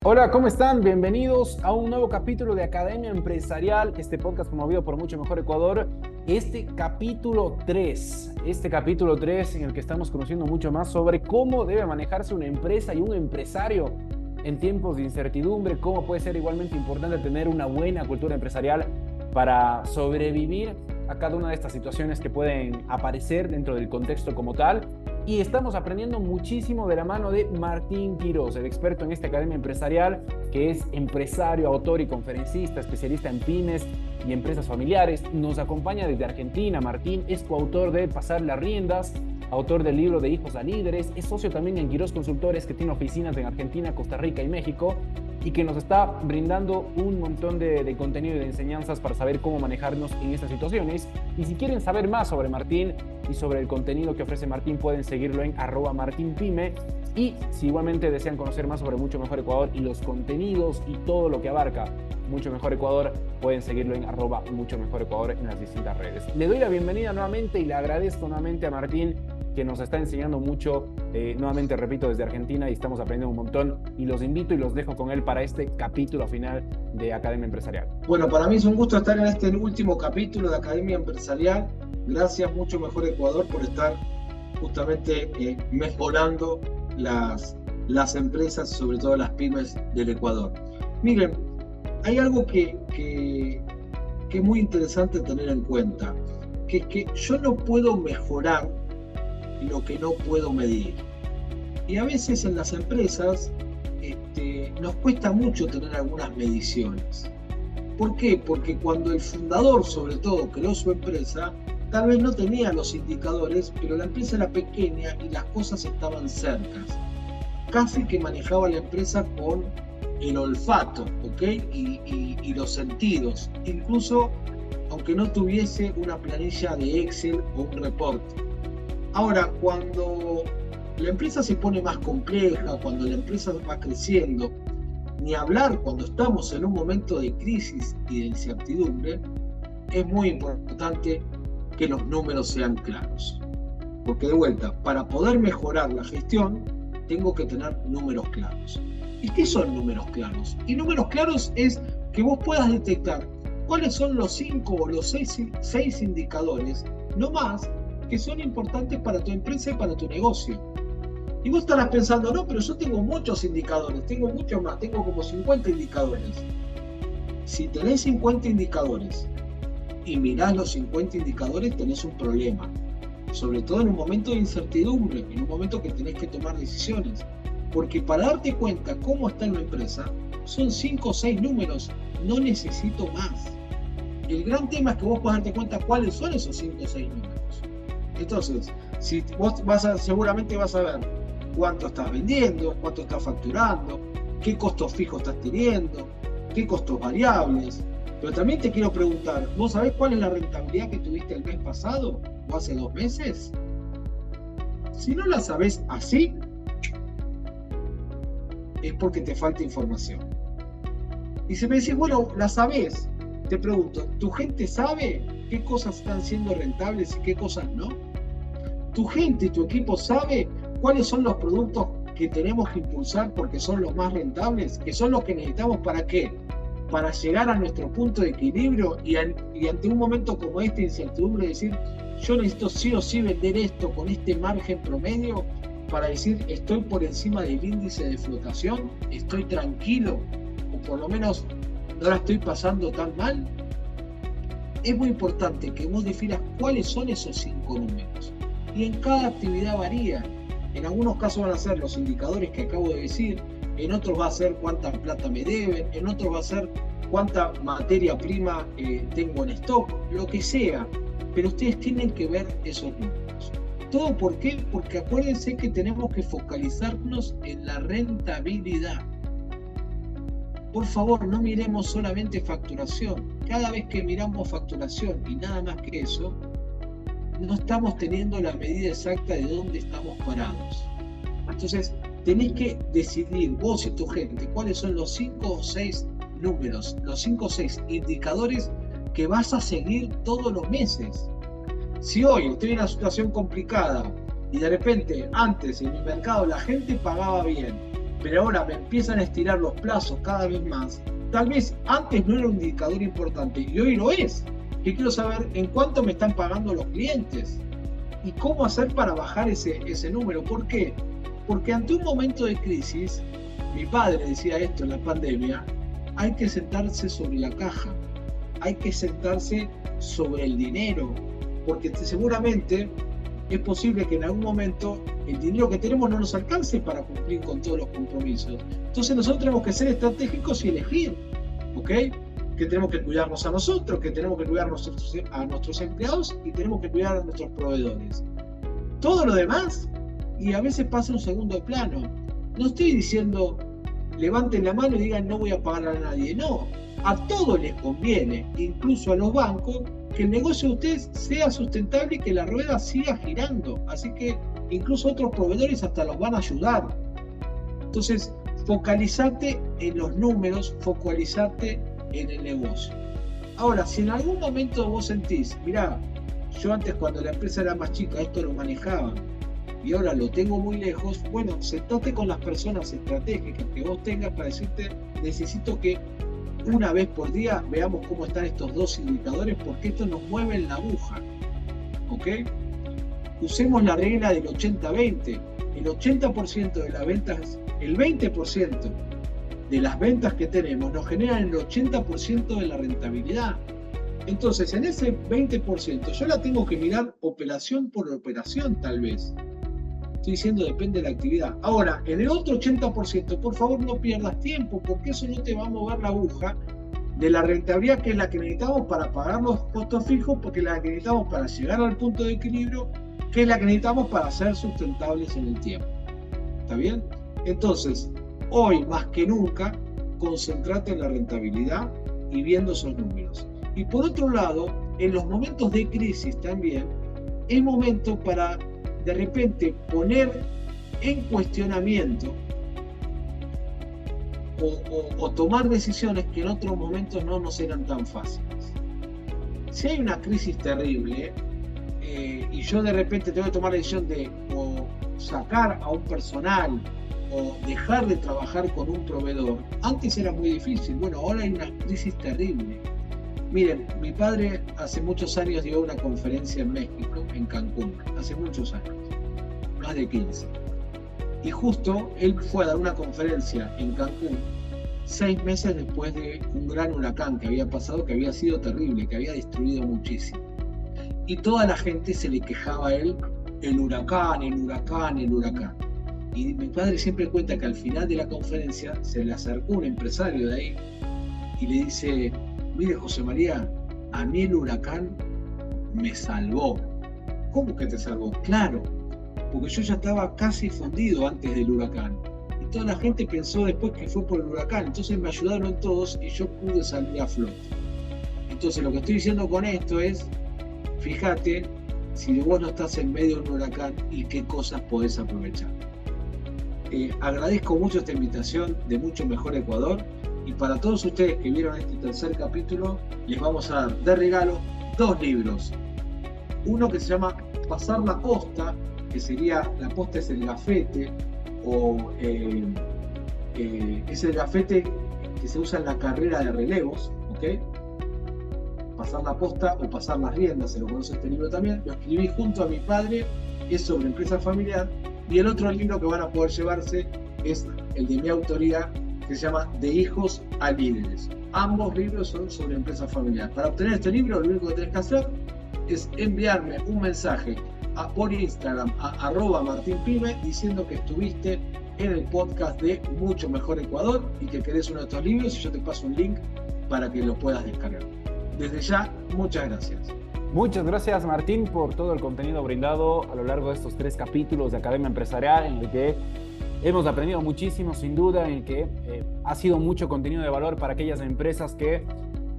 Hola, ¿cómo están? Bienvenidos a un nuevo capítulo de Academia Empresarial, este podcast promovido por Mucho Mejor Ecuador. Este capítulo 3 en el que estamos conociendo mucho más sobre cómo debe manejarse una empresa y un empresario en tiempos de incertidumbre, cómo puede ser igualmente importante tener una buena cultura empresarial para sobrevivir a cada una de estas situaciones que pueden aparecer dentro del contexto como tal. Y estamos aprendiendo muchísimo de la mano de Martín Quiroz, el experto en esta academia empresarial, que es empresario, autor y conferencista, especialista en pymes y empresas familiares. Nos acompaña desde Argentina. Martín es coautor de Pasar las Riendas, autor del libro de Hijos a Líderes, es socio también en Quiroz Consultores, que tiene oficinas en Argentina, Costa Rica y México, y que nos está brindando un montón de contenido y de enseñanzas para saber cómo manejarnos en estas situaciones. Y si quieren saber más sobre Martín y sobre el contenido que ofrece Martín, pueden seguirlo en @martinpyme. Y si igualmente desean conocer más sobre Mucho Mejor Ecuador y los contenidos y todo lo que abarca Mucho Mejor Ecuador, pueden seguirlo en @Mucho Mejor Ecuador en las distintas redes. Le doy la bienvenida nuevamente y le agradezco nuevamente a Martín, que nos está enseñando mucho, nuevamente repito, desde Argentina, y estamos aprendiendo un montón, y los invito y los dejo con él para este capítulo final de Academia Empresarial. Bueno, para mí es un gusto estar en este último capítulo de Academia Empresarial. Gracias, Mucho Mejor Ecuador, por estar justamente mejorando las empresas, sobre todo las pymes del Ecuador. Miren, hay algo que es muy interesante tener en cuenta, que es que yo no puedo mejorar lo que no puedo medir. Y a veces en las empresas nos cuesta mucho tener algunas mediciones. ¿Por qué? Porque cuando el fundador, sobre todo, creó su empresa, tal vez no tenía los indicadores, pero la empresa era pequeña y las cosas estaban cercas. Casi que manejaba la empresa con el olfato, ¿ok? Y los sentidos, incluso aunque no tuviese una planilla de Excel o un reporte. Ahora, cuando la empresa se pone más compleja, cuando la empresa va creciendo, ni hablar cuando estamos en un momento de crisis y de incertidumbre, es muy importante que los números sean claros. Porque de vuelta, para poder mejorar la gestión, tengo que tener números claros. ¿Y qué son números claros? Y números claros es que vos puedas detectar cuáles son los 5 o los 6 indicadores, no más, que son importantes para tu empresa y para tu negocio. Y vos estarás pensando, no, pero yo tengo muchos indicadores, tengo muchos más, tengo como 50 indicadores. Si tenés 50 indicadores y mirás los 50 indicadores, tenés un problema. Sobre todo en un momento de incertidumbre, en un momento que tenés que tomar decisiones. Porque para darte cuenta cómo está en la empresa, son 5 o 6 números, no necesito más. El gran tema es que vos puedas darte cuenta cuáles son esos 5 o 6 números. Entonces, si vos seguramente vas a ver cuánto estás vendiendo, cuánto estás facturando, qué costos fijos estás teniendo, qué costos variables. Pero también te quiero preguntar, ¿vos sabés cuál es la rentabilidad que tuviste el mes pasado o hace 2 meses? Si no la sabés así, es porque te falta información. Y si me decís, bueno, la sabés, te pregunto, ¿tu gente sabe qué cosas están siendo rentables y qué cosas no? ¿Tu gente y tu equipo sabe cuáles son los productos que tenemos que impulsar porque son los más rentables, que son los que necesitamos? ¿Para qué? Para llegar a nuestro punto de equilibrio y ante un momento como este, incertidumbre, decir, yo necesito sí o sí vender esto con este margen promedio para decir, estoy por encima del índice de flotación, estoy tranquilo, o por lo menos no la estoy pasando tan mal. Es muy importante que vos definas cuáles son esos 5 números. Y en cada actividad varía. En algunos casos van a ser los indicadores que acabo de decir, en otros va a ser cuánta plata me deben, en otros va a ser cuánta materia prima tengo en stock, lo que sea. Pero ustedes tienen que ver esos números. ¿Todo por qué? Porque acuérdense que tenemos que focalizarnos en la rentabilidad. Por favor, no miremos solamente facturación. Cada vez que miramos facturación y nada más que eso, no estamos teniendo la medida exacta de dónde estamos parados. Entonces, tenés que decidir vos y tu gente cuáles son los 5 o 6 números, los 5 o 6 indicadores que vas a seguir todos los meses. Si hoy estoy en una situación complicada y de repente antes en mi mercado la gente pagaba bien, pero ahora me empiezan a estirar los plazos cada vez más. Tal vez antes no era un indicador importante y hoy lo es. Que quiero saber en cuánto me están pagando los clientes y cómo hacer para bajar ese número. ¿Por qué? Porque ante un momento de crisis, mi padre decía esto en la pandemia, hay que sentarse sobre la caja, hay que sentarse sobre el dinero, porque seguramente es posible que en algún momento el dinero que tenemos no nos alcance para cumplir con todos los compromisos. Entonces nosotros tenemos que ser estratégicos y elegir, ¿ok? Que tenemos que cuidarnos a nosotros, que tenemos que cuidar a nuestros empleados y tenemos que cuidar a nuestros proveedores. Todo lo demás, y a veces pasa en un segundo plano. No estoy diciendo levanten la mano y digan no voy a pagar a nadie. No, a todos les conviene, incluso a los bancos, que el negocio de ustedes sea sustentable y que la rueda siga girando. Así que incluso otros proveedores hasta los van a ayudar. Entonces, focalizate en los números, focalizate en el negocio. Ahora, si en algún momento vos sentís, mirá, yo antes cuando la empresa era más chica esto lo manejaba y ahora lo tengo muy lejos, bueno, sentate con las personas estratégicas que vos tengas para decirte, necesito que una vez por día veamos cómo están estos dos indicadores porque esto nos mueve en la aguja, ¿ok? Usemos la regla del 80-20, el 80% de las ventas, el 20% de las ventas que tenemos nos generan el 80% de la rentabilidad. Entonces, en ese 20% yo la tengo que mirar operación por operación tal vez. Estoy diciendo depende de la actividad. Ahora, en el otro 80%, por favor no pierdas tiempo, porque eso no te va a mover la aguja de la rentabilidad que es la que necesitamos para pagar los costos fijos, porque es la que necesitamos para llegar al punto de equilibrio, que es la que necesitamos para ser sustentables en el tiempo. ¿Está bien? Entonces, hoy más que nunca, concentrate en la rentabilidad y viendo esos números. Y por otro lado, en los momentos de crisis también, es momento para de repente poner en cuestionamiento o tomar decisiones que en otros momentos no nos eran tan fáciles. Si hay una crisis terrible y yo de repente tengo que tomar la decisión de o sacar a un personal o dejar de trabajar con un proveedor, antes era muy difícil, bueno, ahora hay una crisis terrible. Miren, mi padre hace muchos años dio una conferencia en México, en Cancún, hace muchos años, más de 15. Y justo él fue a dar una conferencia en Cancún 6 meses después de un gran huracán que había pasado, que había sido terrible, que había destruido muchísimo. Y toda la gente se le quejaba a él, el huracán, el huracán, el huracán. Y mi padre siempre cuenta que al final de la conferencia se le acercó un empresario de ahí y le dice, mire José María, a mí el huracán me salvó. ¿Cómo que te salvó? Claro, porque yo ya estaba casi fundido antes del huracán. Y toda la gente pensó después que fue por el huracán. Entonces me ayudaron todos y yo pude salir a flote. Entonces lo que estoy diciendo con esto es, fíjate si vos no estás en medio de un huracán y qué cosas podés aprovechar. Agradezco mucho esta invitación de Mucho Mejor Ecuador. Y para todos ustedes que vieron este tercer capítulo, les vamos a dar de regalo 2 libros. Uno que se llama Pasar la Posta, que sería, la posta es el gafete, o es el gafete que se usa en la carrera de relevos, ¿ok? Pasar la posta o pasar las riendas, se lo conoce este libro también. Lo escribí junto a mi padre, es sobre empresa familiar. Y el otro libro que van a poder llevarse es el de mi autoría, que se llama De hijos a líderes. Ambos libros son sobre empresa familiar. Para obtener este libro, lo único que tenés que hacer es enviarme un mensaje por Instagram a @martinpyme diciendo que estuviste en el podcast de Mucho Mejor Ecuador y que querés uno de estos libros y yo te paso un link para que lo puedas descargar. Desde ya, muchas gracias. Muchas gracias, Martín, por todo el contenido brindado a lo largo de estos 3 capítulos de Academia Empresarial, en el que hemos aprendido muchísimo, sin duda, en el que ha sido mucho contenido de valor para aquellas empresas que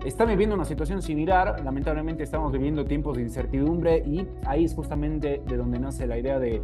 están viviendo una situación similar. Lamentablemente estamos viviendo tiempos de incertidumbre y ahí es justamente de donde nace la idea de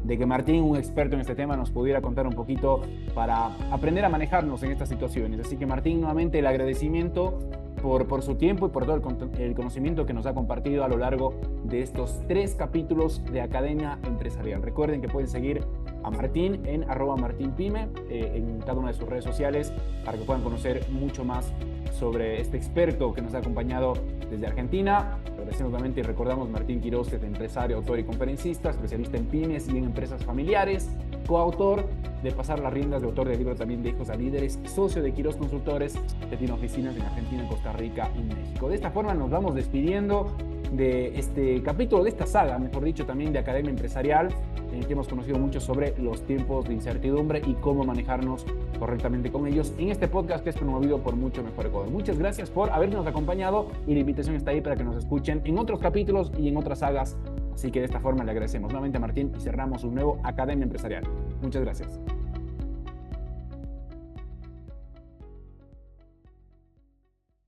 que Martín, un experto en este tema, nos pudiera contar un poquito para aprender a manejarnos en estas situaciones. Así que Martín, nuevamente el agradecimiento por su tiempo y por todo el conocimiento que nos ha compartido a lo largo de estos 3 capítulos de Academia Empresarial. Recuerden que pueden seguir a Martín en @martinpyme en cada una de sus redes sociales para que puedan conocer mucho más sobre este experto que nos ha acompañado desde Argentina. Agradecemos nuevamente y recordamos Martín Quiroz, es empresario, autor y conferencista, especialista en pymes y en empresas familiares, coautor de Pasar las riendas, de autor del libro también de Hijos a Líderes, socio de Quiroz Consultores, que tiene oficinas en Argentina, Costa Rica y México. De esta forma nos vamos despidiendo de este capítulo, de esta saga, mejor dicho, también de Academia Empresarial, en el que hemos conocido mucho sobre los tiempos de incertidumbre y cómo manejarnos correctamente con ellos en este podcast que es promovido por Mucho Mejor Ecuador. Muchas gracias por habernos acompañado y la invitación está ahí para que nos escuchen en otros capítulos y en otras sagas. Así que de esta forma le agradecemos nuevamente a Martín y cerramos un nuevo Academia Empresarial. Muchas gracias.